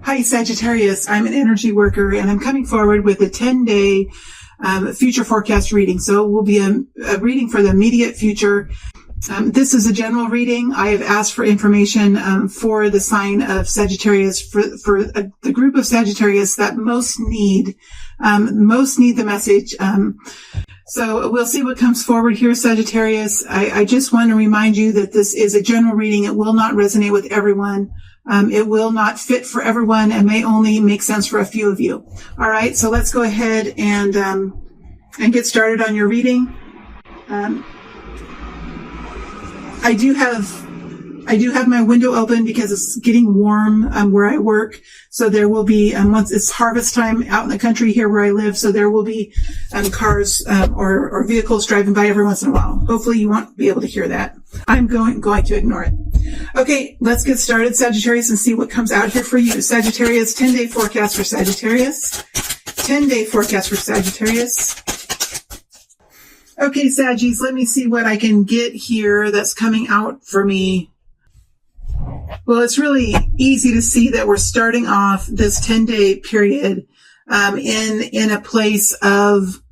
Hi, Sagittarius. I'm an energy worker, and I'm coming forward with a 10-day future forecast reading. So it will be a reading for the immediate future. This is a general reading. I have asked for information for the sign of Sagittarius, for the group of Sagittarius that most need the message. So we'll see what comes forward here, Sagittarius. I just want to remind you that this is a general reading. It will not resonate with everyone. It will not fit for everyone and may only make sense for a few of you. All right, so let's go ahead and get started on your reading. I do have my window open because it's getting warm where I work. So there will be, once it's harvest time out in the country here where I live, so there will be cars or vehicles driving by every once in a while. Hopefully you won't be able to hear that. I'm going to ignore it. Okay, let's get started, Sagittarius, and see what comes out here for you. Sagittarius, 10-day forecast for Sagittarius. 10-day forecast for Sagittarius. Okay, Saggies, let me see what I can get here that's coming out for me. Well, it's really easy to see that we're starting off this 10-day period in a place of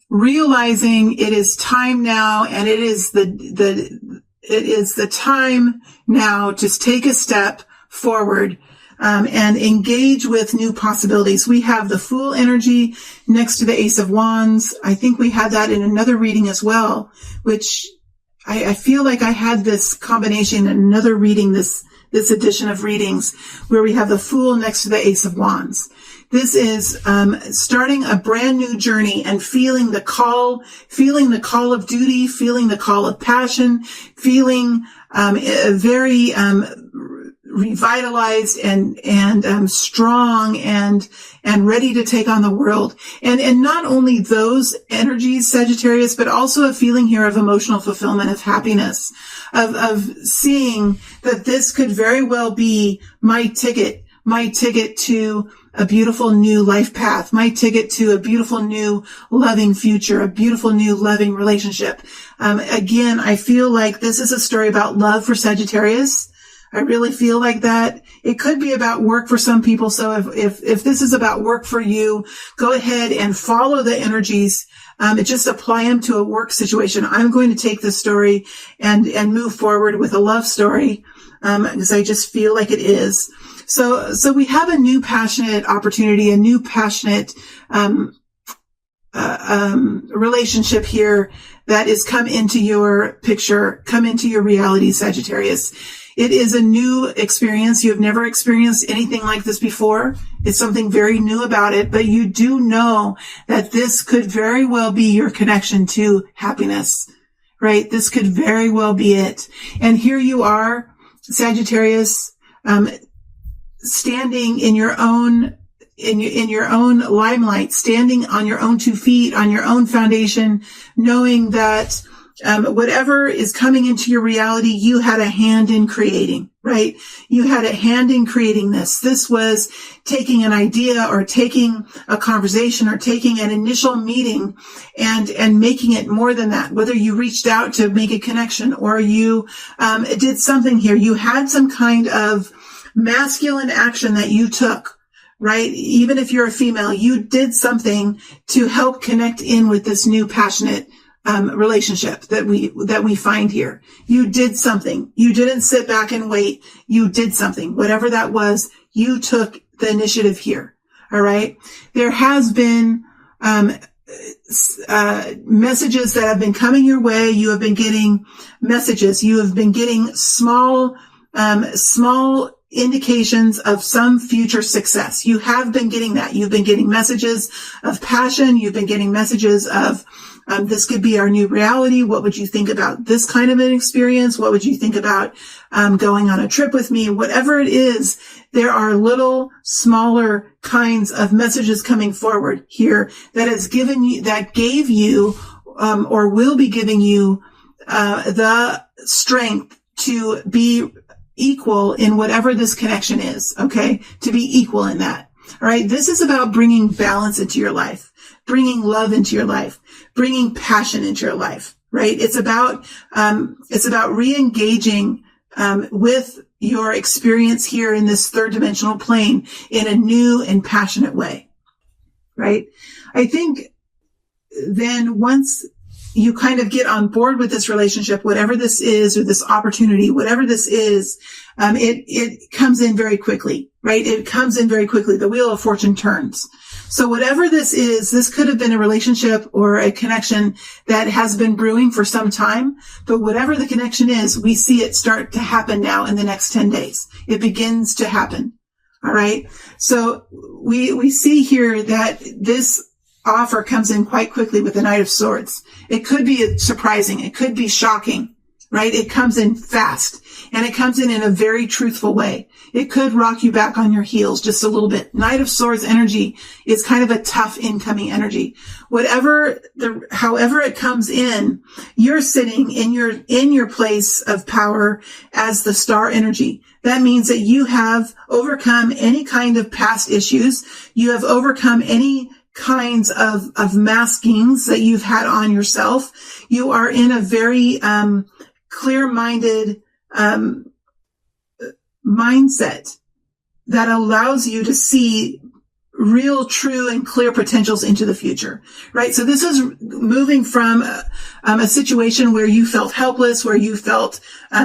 realizing it is time now, and it is the time now to take a step forward and engage with new possibilities. We have the Fool energy next to the Ace of Wands. I think we had that in another reading as well, which I feel like I had this combination in another reading, this edition of readings, where we have the Fool next to the Ace of Wands. This is starting a brand new journey and feeling the call of duty, feeling the call of passion, feeling very revitalized and strong and ready to take on the world. And not only those energies, Sagittarius, but also a feeling here of emotional fulfillment, of happiness, of seeing that this could very well be my ticket to a beautiful new life path, my ticket to a beautiful new loving future, a beautiful new loving relationship. Again, I feel like this is a story about love for Sagittarius. I really feel like that. It could be about work for some people. So if this is about work for you, go ahead and follow the energies. Just apply them to a work situation. I'm going to take this story and move forward with a love story, because I just feel like it is. So we have a new passionate opportunity, a new passionate, relationship here that is come into your picture, come into your reality, Sagittarius. It is a new experience. You have never experienced anything like this before. It's something very new about it, but you do know that this could very well be your connection to happiness, right? This could very well be it. And here you are, Sagittarius, standing in your own limelight, standing on your own 2 feet, on your own foundation, knowing that whatever is coming into your reality, you had a hand in creating, right? You had a hand in creating this. This was taking an idea or taking a conversation or taking an initial meeting and making it more than that. Whether you reached out to make a connection or you did something here, you had some kind of masculine action that you took, right? Even if you're a female, you did something to help connect in with this new passionate relationship that we find here. You did something. You didn't sit back and wait. You did something. Whatever that was, you took the initiative here. All right. There has been messages that have been coming your way. You have been getting messages. You have been getting small indications of some future success. You have been getting that. You've been getting messages of passion. You've been getting messages of this could be our new reality. What would you think about this kind of an experience? What would you think about going on a trip with me? Whatever it is, there are little smaller kinds of messages coming forward here that gave you or will be giving you the strength to be equal in whatever this connection is, okay? To be equal in that. All right. This is about bringing balance into your life, bringing love into your life, bringing passion into your life, right? It's about re-engaging, with your experience here in this third dimensional plane in a new and passionate way, right? I think then once you kind of get on board with this relationship, whatever this is, or this opportunity, whatever this is, it comes in very quickly, right? It comes in very quickly. The wheel of fortune turns. So whatever this is, this could have been a relationship or a connection that has been brewing for some time, but whatever the connection is, we see it start to happen now in the next 10 days. It begins to happen. All right. So we see here that this offer comes in quite quickly with the Knight of Swords. It could be surprising. It could be shocking, right? It comes in fast, and it comes in a very truthful way. It could rock you back on your heels just a little bit. Knight of Swords energy is kind of a tough incoming energy. However it comes in, you're sitting in your place of power as the star energy. That means that you have overcome any kind of past issues. You have overcome any kinds of maskings that you've had on yourself. You are in a very clear-minded mindset that allows you to see real, true, and clear potentials into the future, right? So this is moving from a situation where you felt helpless, where you felt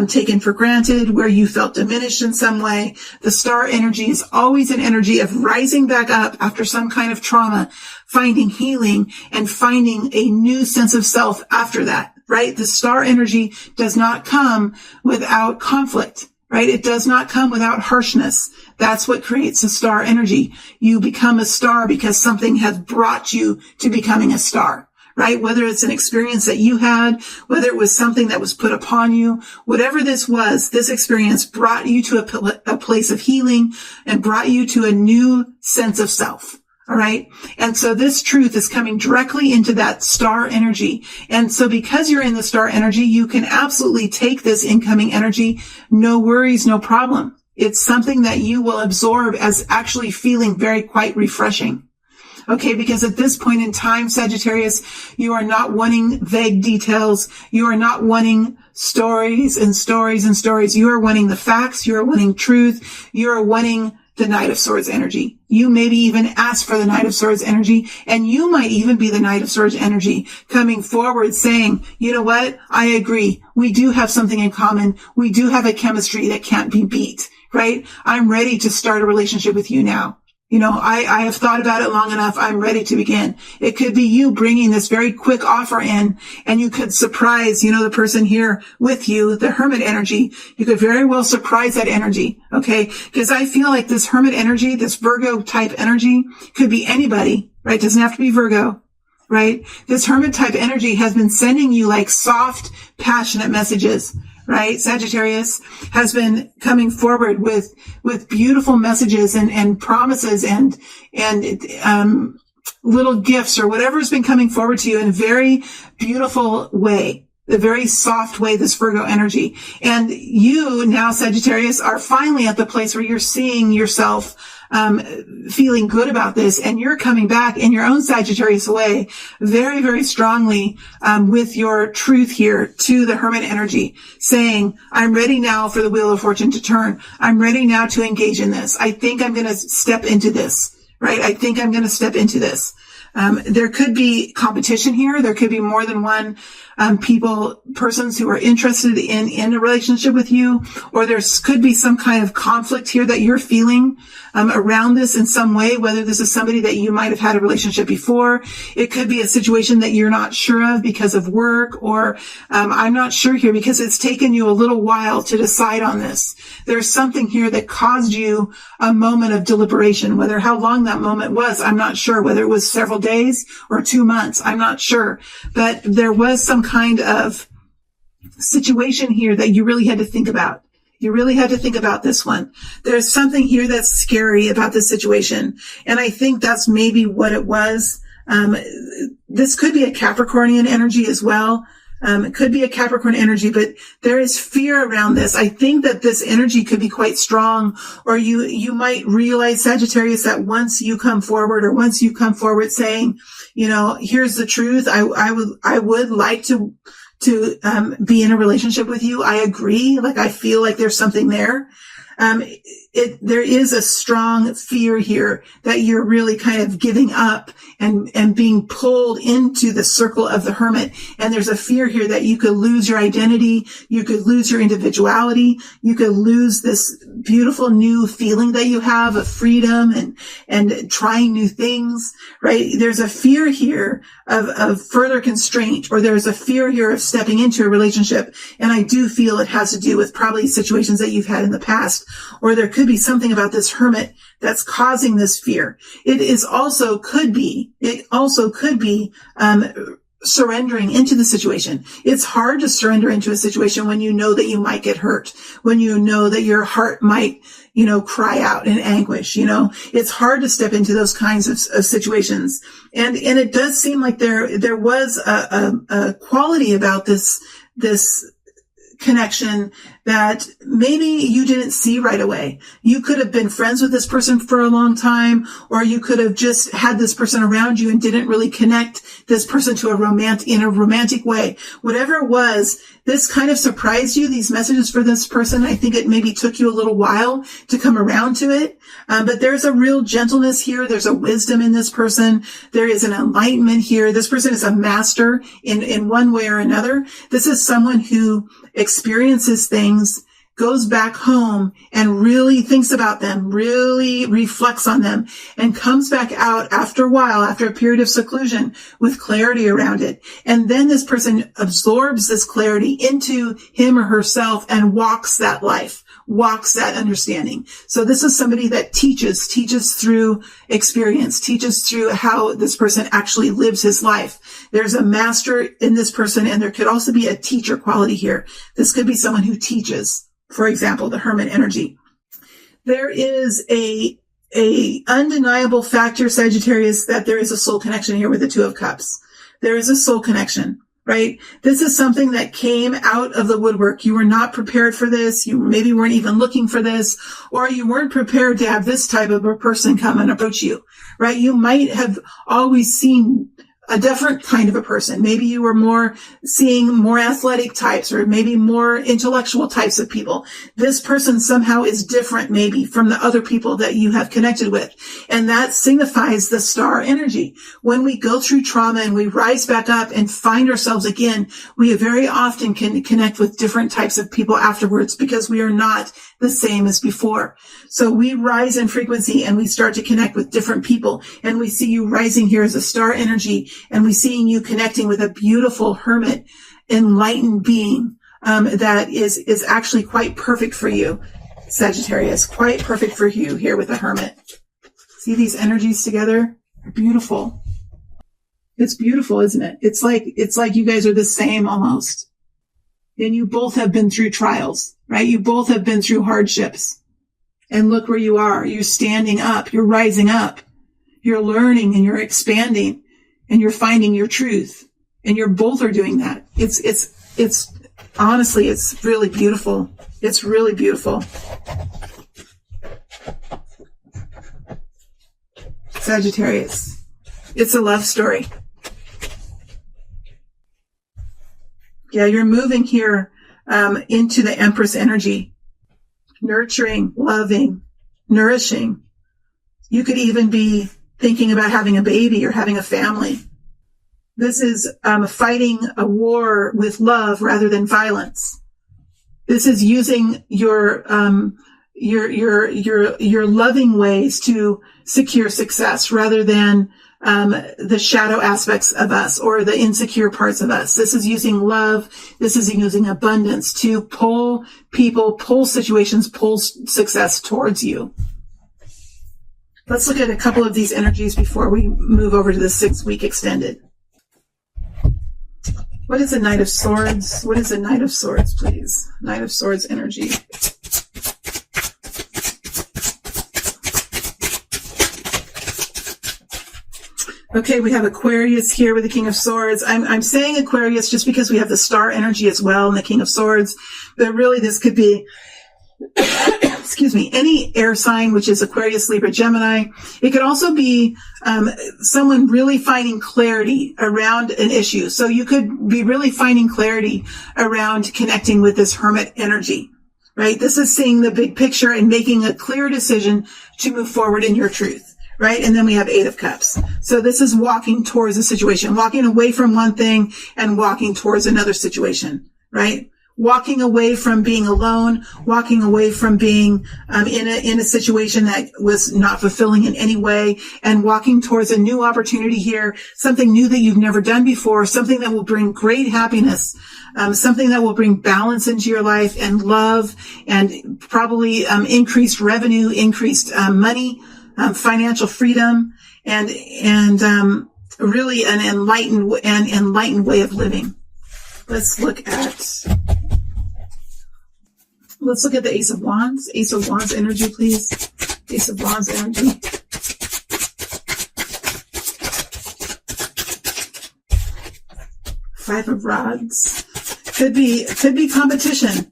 taken for granted, where you felt diminished in some way. The star energy is always an energy of rising back up after some kind of trauma, finding healing, and finding a new sense of self after that, right? The star energy does not come without conflict, right? It does not come without harshness. That's what creates a star energy. You become a star because something has brought you to becoming a star, right? Whether it's an experience that you had, whether it was something that was put upon you, whatever this was, this experience brought you to a place of healing and brought you to a new sense of self. All right. And so this truth is coming directly into that star energy. And so because you're in the star energy, you can absolutely take this incoming energy. No worries, no problem. It's something that you will absorb as actually feeling quite refreshing. Okay, because at this point in time, Sagittarius, you are not wanting vague details. You are not wanting stories and stories and stories. You are wanting the facts. You are wanting truth. You are wanting the Knight of Swords energy. You maybe even ask for the Knight of Swords energy, and you might even be the Knight of Swords energy coming forward saying, you know what? I agree. We do have something in common. We do have a chemistry that can't be beat, right? I'm ready to start a relationship with you now. You know, I have thought about it long enough. I'm ready to begin. It could be you bringing this very quick offer in, and you could surprise, the person here with you, the Hermit energy. You could very well surprise that energy. Okay. Because I feel like this Hermit energy, this Virgo type energy could be anybody, right? It doesn't have to be Virgo, right? This Hermit type energy has been sending you like soft, passionate messages. Right? Sagittarius has been coming forward with beautiful messages and promises and little gifts or whatever's been coming forward to you in a very beautiful way, a very soft way, this Virgo energy. And you now, Sagittarius, are finally at the place where you're seeing yourself feeling good about this, and you're coming back in your own Sagittarius way very, very strongly with your truth here to the Hermit energy, saying, I'm ready now for the Wheel of Fortune to turn. I'm ready now to engage in this. I think I'm going to step into this, right? I think I'm going to step into this. There could be competition here. There could be more than one persons who are interested in a relationship with you, or there could be some kind of conflict here that you're feeling around this in some way, whether this is somebody that you might have had a relationship before. It could be a situation that you're not sure of because of work, or I'm not sure here because it's taken you a little while to decide on this. There's something here that caused you a moment of deliberation, whether how long that moment was, I'm not sure, whether it was several days or 2 months, I'm not sure, but there was some kind of situation here that you really had to think about. You really had to think about this one. There's something here that's scary about this situation. And I think that's maybe what it was. This could be a Capricornian energy as well. It could be a Capricorn energy, but there is fear around this. I think that this energy could be quite strong, or you might realize, Sagittarius, that once you come forward saying, here's the truth. I would like to be in a relationship with you. I agree. Like, I feel like there's something there. There is a strong fear here that you're really kind of giving up and being pulled into the circle of the hermit. And there's a fear here that you could lose your identity. You could lose your individuality. You could lose this beautiful new feeling that you have of freedom and trying new things, right? There's a fear here of further constraint, or there's a fear here of stepping into a relationship. And I do feel it has to do with probably situations that you've had in the past, or there could be something about this hermit that's causing this fear. It also could be surrendering into the situation. It's hard to surrender into a situation when you know that you might get hurt, when you know that your heart might, cry out in anguish. It's hard to step into those kinds of situations. And it does seem like there was a quality about this connection that maybe you didn't see right away. You could have been friends with this person for a long time, or you could have just had this person around you and didn't really connect this person to in a romantic way. Whatever it was, this kind of surprised you, these messages for this person. I think it maybe took you a little while to come around to it. But there's a real gentleness here. There's a wisdom in this person. There is an enlightenment here. This person is a master in one way or another. This is someone who experiences things, goes back home and really thinks about them, really reflects on them, and comes back out after a while, after a period of seclusion, with clarity around it. And then this person absorbs this clarity into him or herself and walks that life, walks that understanding. So this is somebody that teaches through experience, teaches through how this person actually lives his life. There's a master in this person, and there could also be a teacher quality here. This could be someone who teaches, for example, the hermit energy. There is a undeniable factor, Sagittarius, that there is a soul connection here with the Two of Cups. There is a soul connection, right? This is something that came out of the woodwork. You were not prepared for this. You maybe weren't even looking for this, or you weren't prepared to have this type of a person come and approach you, right? You might have always seen a different kind of a person. Maybe you were seeing more athletic types, or maybe more intellectual types of people. This person somehow is different maybe from the other people that you have connected with. And that signifies the star energy. When we go through trauma and we rise back up and find ourselves again, we very often can connect with different types of people afterwards, because we are not the same as before. So we rise in frequency and we start to connect with different people. And we see you rising here as a star energy, and we seeing you connecting with a beautiful hermit, enlightened being that is actually quite perfect for you, Sagittarius. Quite perfect for you here with the hermit. See these energies together? They're beautiful. It's beautiful, isn't it? It's like you guys are the same almost. And you both have been through trials, right? You both have been through hardships. And look where you are. You're standing up. You're rising up. You're learning and you're expanding and you're finding your truth. And you're both are doing that. It's honestly, it's really beautiful. It's really beautiful. Sagittarius. It's a love story. Yeah, you're moving here into the Empress energy. Nurturing, loving, nourishing. You could even be thinking about having a baby or having a family. This is fighting a war with love rather than violence. This is using your loving ways to secure success rather than the shadow aspects of us or the insecure parts of us. This is using love. This is using abundance to pull people, pull situations, pull success towards you. Let's look at a couple of these energies before we move over to the 6-week extended. What is the Knight of Swords? What is the Knight of Swords, please? Knight of Swords energy. Okay, we have Aquarius here with the King of Swords. I'm saying Aquarius just because we have the star energy as well and the King of Swords. But really this could be, any air sign, which is Aquarius, Libra, Gemini. It could also be someone really finding clarity around an issue. So you could be really finding clarity around connecting with this Hermit energy, right? This is seeing the big picture and making a clear decision to move forward in your truth, right? And then we have Eight of Cups. So this is walking towards a situation, walking away from one thing and walking towards another situation, right? Walking away from being alone, walking away from being in a situation that was not fulfilling in any way, and walking towards a new opportunity here, something new that you've never done before, something that will bring great happiness, something that will bring balance into your life and love, and probably increased revenue, increased money, financial freedom, and really an enlightened way of living. Let's look at the Ace of Wands. Ace of Wands energy, please. Ace of Wands energy. Five of Rods. Could be competition.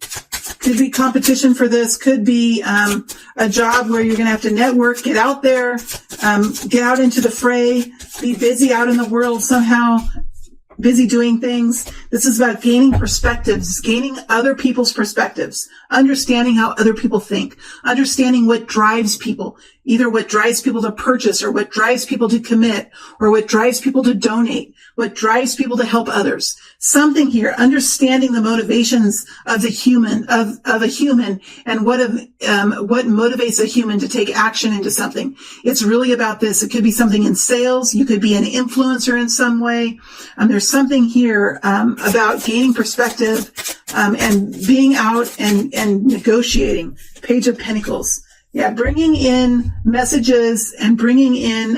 Could be competition for this. Could be a job where you're going to have to network, get out there, get out into the fray, be busy out in the world somehow, busy doing things. This is about gaining perspectives, gaining other people's perspectives, understanding how other people think, understanding what drives people, either what drives people to purchase or what drives people to commit or what drives people to donate, what drives people to help others. Something here, understanding the motivations of the human, of a human, and what motivates a human to take action into something. It's really about this. It could be something in sales. You could be an influencer in some way. There's something here about gaining perspective and being out and negotiating. Page of Pentacles. Yeah, bringing in messages and bringing in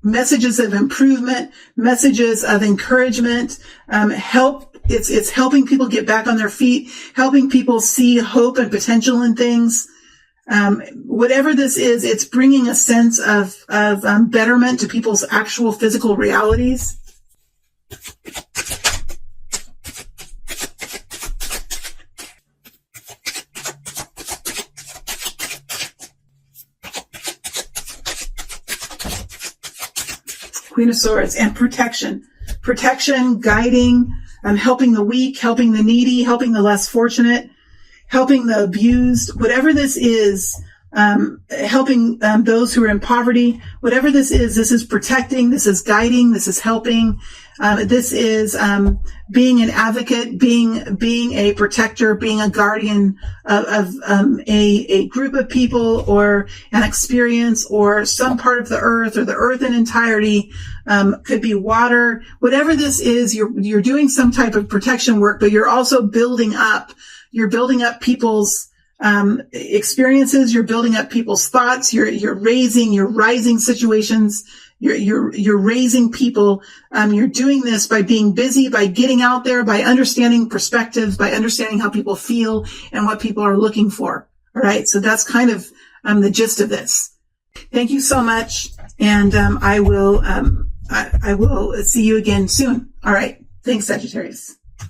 messages of improvement, messages of encouragement, help. It's helping people get back on their feet, helping people see hope and potential in things. Whatever this is, it's bringing a sense of betterment to people's actual physical realities. Queen of Swords, and protection, guiding, helping the weak, helping the needy, helping the less fortunate, helping the abused, whatever this is, helping those who are in poverty, whatever this is protecting, this is guiding, this is helping, this is being an advocate, being a protector, being a guardian of a group of people or an experience or some part of the earth or the earth in entirety. Could be water, whatever this is, you're doing some type of protection work, but you're also building up people's experiences, you're building up people's thoughts, you're rising situations, you're raising people. You're doing this by being busy, by getting out there, by understanding perspectives, by understanding how people feel and what people are looking for. All right. So that's kind of the gist of this. Thank you so much. And I will see you again soon. All right. Thanks, Sagittarius.